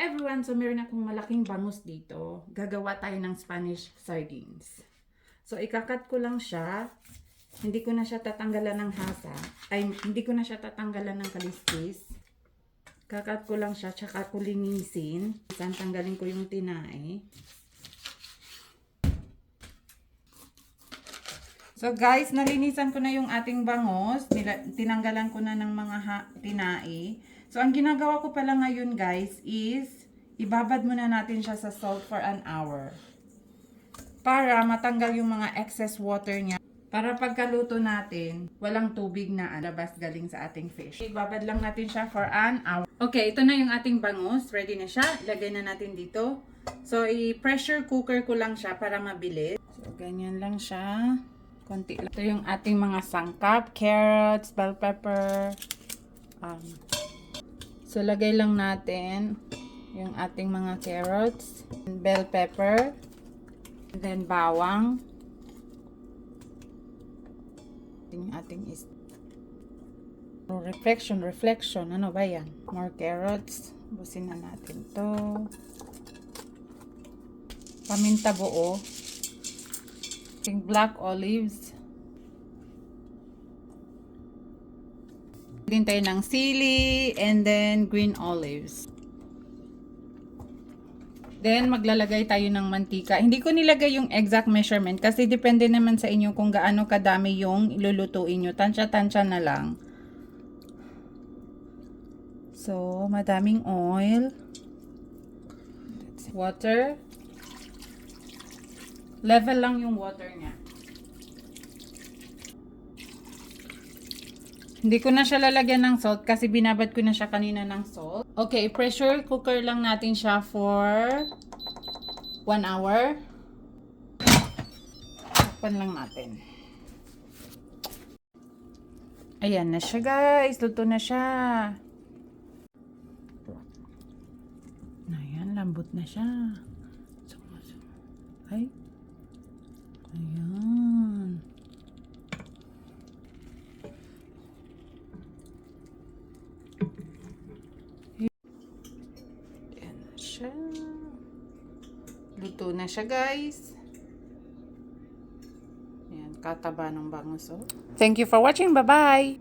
everyone! So, meron akong malaking bangus dito. Gagawa tayo ng Spanish sardines. So, ikakat ko lang siya. Hindi ko na siya tatanggalan ng hasa. Ay, hindi ko na siya tatanggalan ng kaliskis. Kakat ko lang siya, tsaka ko linisin. Tanggalin ko yung tinae. So, guys, nalinisan ko na yung ating bangus. Tinanggalan ko na ng mga tinae. So, ang ginagawa ko pala ngayon, guys, is ibabad muna natin siya sa salt for an hour. Para matanggal yung mga excess water niya. Para pagkaluto natin, walang tubig na labas galing sa ating fish. Ibabad lang natin siya for an hour. Okay, ito na yung ating bangus. Ready na siya. Ilagay na natin dito. So, i-pressure cooker ko lang siya para mabilis. So, ganyan lang siya. Konti lang. Ito yung ating mga sangkap. Carrots, bell pepper. So, lagay lang natin yung ating mga carrots, bell pepper, and then bawang. Yung ating reflection. Ano ba yan? More carrots. Busin na natin to. Paminta buo. Ating black olives. Din tayo ng sili and then green olives. Then maglalagay tayo ng mantika. Hindi ko nilagay yung exact measurement kasi depende naman sa inyo kung gaano kadami yung ilulutuin nyo. Tansya-tansya na lang. So, madaming oil. Water. Level lang yung water niya. Hindi ko na siya lalagyan ng salt kasi binabad ko na siya kanina ng salt. Okay, pressure cooker lang natin siya for 1 hour. Takpan lang natin. Ayan na siya, guys. Luto na siya. Ayan, lambot na siya. Ay. Ayan. Luto na siya, guys. Ayan, kataba ng bangus. Oh. Thank you for watching. Bye-bye!